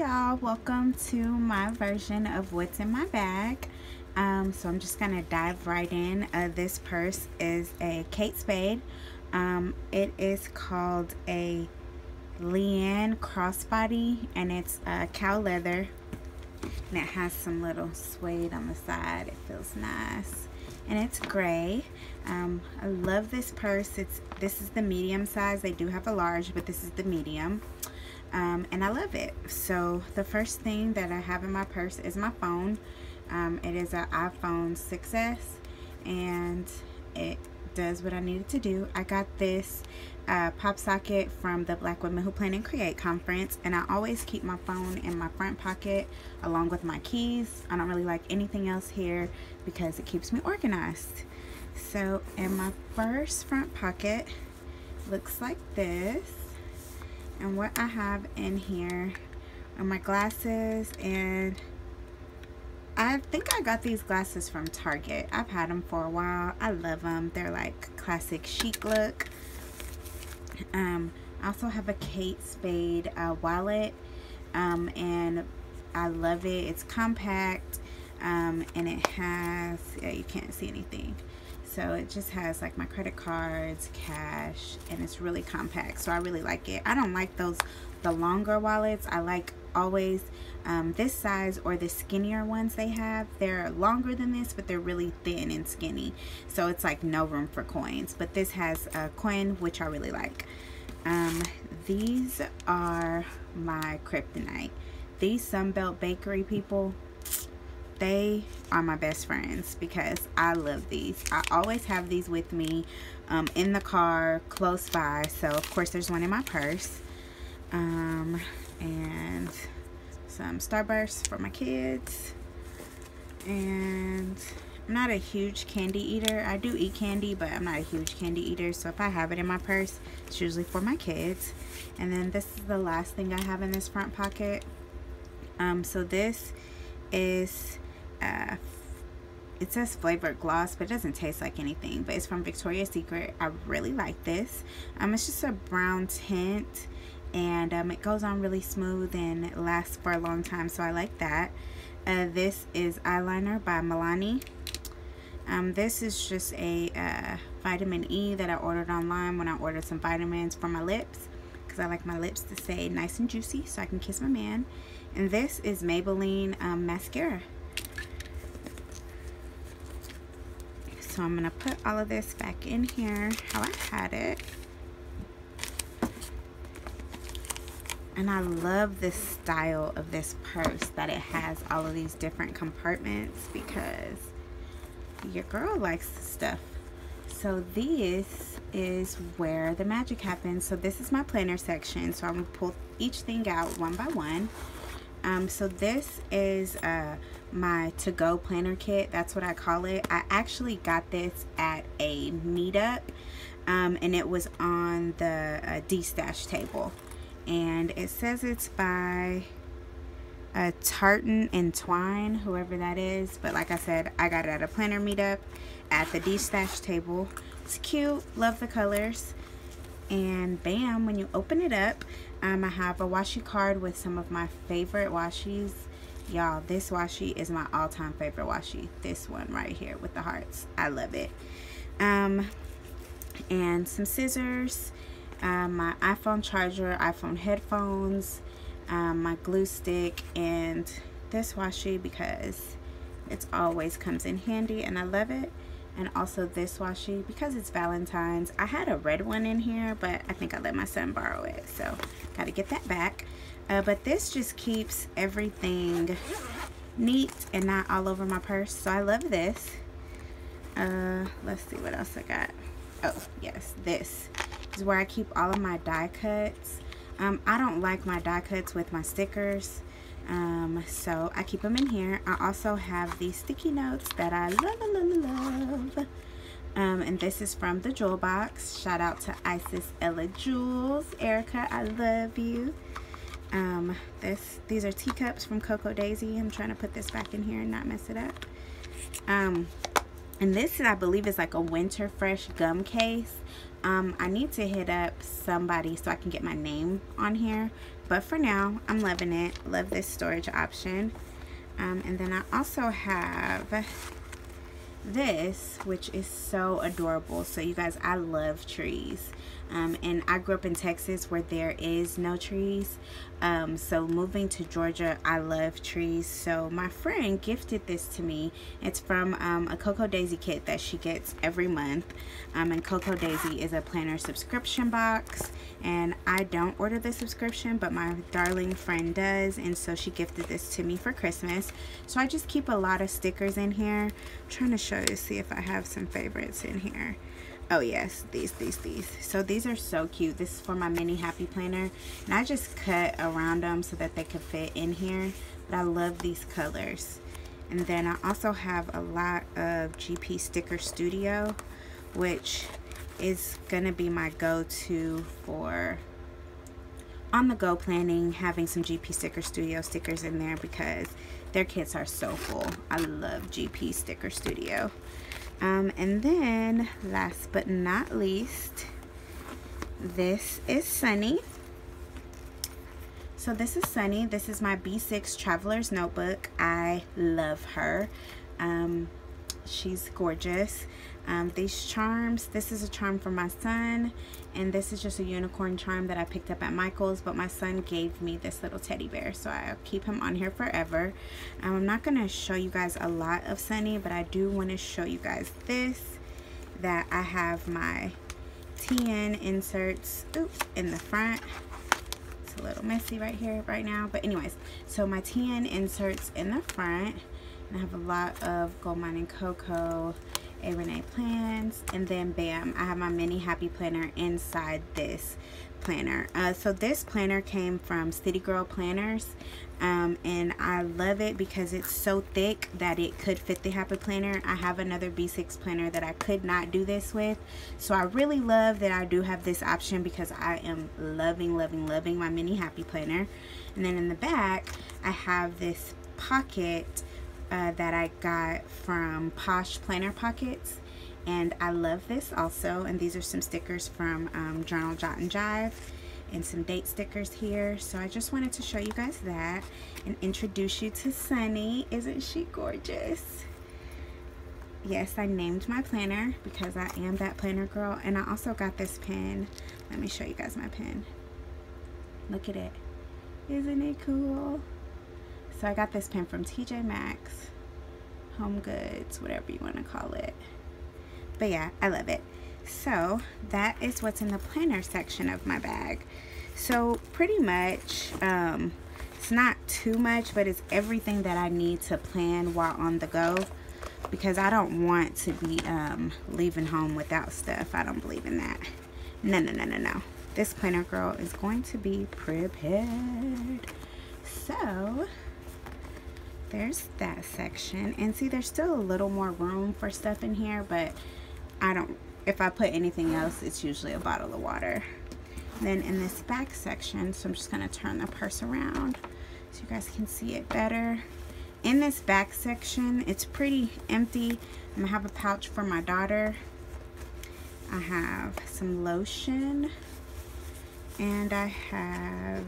Hey y'all, welcome to my version of what's in my bag. So I'm just gonna dive right in. This purse is a Kate Spade. It is called a Leanne crossbody, and it's cow leather, and it has some little suede on the side. It feels nice, and it's gray. I love this purse. This is the medium size. They do have a large, but this is the medium. And I love it. So the first thing that I have in my purse is my phone. It is an iPhone 6s, and it does what I needed to do. I got this pop socket from the Black Women Who Plan and Create conference, and I always keep my phone in my front pocket along with my keys. I don't really like anything else here because it keeps me organized. So in my first front pocket looks like this. And what I have in here are my glasses, and I think I got these glasses from Target. I've had them for a while. I love them. They're like classic chic look. I also have a Kate Spade wallet, and I love it. It's compact, and it has, yeah, you can't see anything. So it just has like my credit cards, cash, and it's really compact. So I really like it. I don't like the longer wallets. I like always this size or the skinnier ones they have. They're longer than this, but they're really thin and skinny. So it's like no room for coins. But this has a coin, which I really like. These are my kryptonite. These Sunbelt Bakery people, they are my best friends because I love these. I always have these with me in the car, close by. So of course there's one in my purse, and some Starburst for my kids. And I'm not a huge candy eater. I do eat candy, but I'm not a huge candy eater, so if I have it in my purse, it's usually for my kids. And then this is the last thing I have in this front pocket. So this is it says flavored gloss, but it doesn't taste like anything, but it's from Victoria's Secret. I really like this. It's just a brown tint, and it goes on really smooth and it lasts for a long time, so I like that. This is eyeliner by Milani. This is just a vitamin E that I ordered online when I ordered some vitamins for my lips, because I like my lips to stay nice and juicy so I can kiss my man. And this is Maybelline mascara. So I'm gonna put all of this back in here how I had it. And I love this style of this purse, that it has all of these different compartments, because your girl likes the stuff. So this is where the magic happens. So this is my planner section. So I'm gonna pull each thing out one by one. So this is my to-go planner kit. That's what I call it. I actually got this at a meetup, and it was on the D-stash table, and it says it's by Tartan and Twine, whoever that is. But like I said, I got it at a planner meetup at the D-stash table. It's cute, love the colors. And bam, when you open it up, I have a washi card with some of my favorite washis. Y'all, this washi is my all-time favorite washi. This one right here with the hearts. I love it. And some scissors, my iPhone charger, iPhone headphones, my glue stick, and this washi because it always comes in handy and I love it. And also this washi because it's Valentine's. I had a red one in here, but I think I let my son borrow it, so gotta get that back. But this just keeps everything neat and not all over my purse, so I love this. Let's see what else I got. Oh yes, this is where I keep all of my die cuts. I don't like my die cuts with my stickers, so I keep them in here. I also have these sticky notes that I love. And this is from the Jewel Box. Shout out to Isis Ella Jewels. Erica, I love you. These are teacups from Coco Daisy. I'm trying to put this back in here and not mess it up. And this, I believe, is like a winter fresh gum case. I need to hit up somebody so I can get my name on here. But for now, I'm loving it. Love this storage option. And then I also have this, which is so adorable. So you guys, I love trees. And I grew up in Texas where there is no trees. So moving to Georgia, I love trees. So my friend gifted this to me. It's from a Cocoa Daisy kit that she gets every month. And Cocoa Daisy is a planner subscription box. And I don't order the subscription, but my darling friend does. And so she gifted this to me for Christmas. So I just keep a lot of stickers in here. I'm trying to show you, see if I have some favorites in here. Oh yes, these. So these are so cute. This is for my mini happy planner, and I just cut around them so that they could fit in here. But I love these colors. And then I also have a lot of GP Sticker Studio, which is gonna be my go-to for on-the-go planning, having some GP Sticker Studio stickers in there because their kits are so full. I love GP Sticker Studio. And then last but not least, this is Sunny. So this is Sunny. This is my B6 Traveler's Notebook. I love her. She's gorgeous. These charms, this is a charm for my son, and this is just a unicorn charm that I picked up at Michael's, but my son gave me this little teddy bear, so I'll keep him on here forever. I'm not going to show you guys a lot of Sunny, but I do want to show you guys this, that I have my TN inserts in the front. It's a little messy right here right now, but anyways, so my TN inserts in the front, and I have a lot of Gold Mining Cocoa, A Renee plans, and then bam, I have my mini happy planner inside this planner. So this planner came from City Girl Planners, and I love it because it's so thick that it could fit the happy planner. I have another B6 planner that I could not do this with, so I really love that I do have this option because I am loving my mini happy planner. And then in the back, I have this pocket that I got from Posh Planner Pockets, and I love this also. And these are some stickers from Journal Jot and Jive, and some date stickers here. So I just wanted to show you guys that and introduce you to Sunny. Isn't she gorgeous? Yes, I named my planner because I am that planner girl. And I also got this pen. Let me show you guys my pen. Look at it. Isn't it cool? So I got this pen from TJ Maxx, Home Goods, whatever you want to call it. But yeah, I love it. So that is what's in the planner section of my bag. So pretty much, it's not too much, but it's everything that I need to plan while on the go, because I don't want to be leaving home without stuff. I don't believe in that. No. This planner girl is going to be prepared. So there's that section, and see, there's still a little more room for stuff in here, but if I put anything else, it's usually a bottle of water. Then in this back section, so I'm just going to turn the purse around so you guys can see it better. In this back section, it's pretty empty. I'm going to have a pouch for my daughter. I have some lotion, and I have,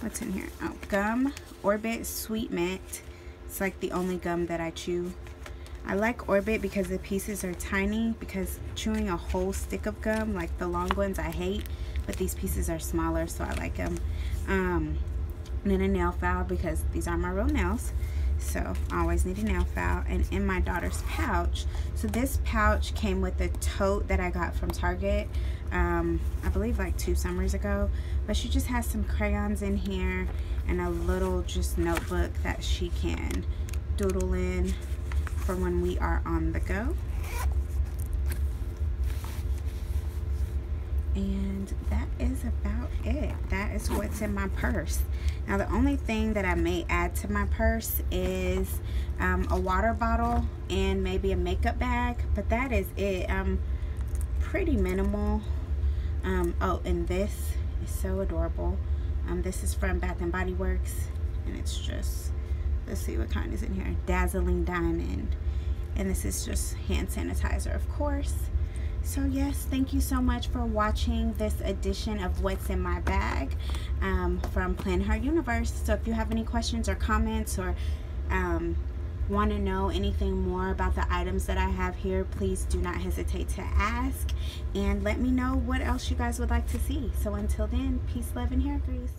what's in here? Oh, gum, Orbit Sweet Mint. It's like the only gum that I chew. I like Orbit because the pieces are tiny, because chewing a whole stick of gum, like the long ones, I hate, but these pieces are smaller, so I like them. And then a nail file, because these are my real nails, so I always need a nail file. And in my daughter's pouch, so this pouch came with a tote that I got from Target, I believe like 2 summers ago, but she just has some crayons in here and a little just notebook that she can doodle in for when we are on the go. And that is about it. That is what's in my purse. Now the only thing that I may add to my purse is a water bottle and maybe a makeup bag, but that is it. Pretty minimal. Oh, and this is so adorable. This is from Bath and Body Works, and it's just, let's see what kind is in here. Dazzling Diamond. And this is just hand sanitizer, of course. So yes, thank you so much for watching this edition of What's in My Bag from Plan Her Universe. So if you have any questions or comments, or want to know anything more about the items that I have here, please do not hesitate to ask, and let me know what else you guys would like to see. So until then, peace, love, and hair grease.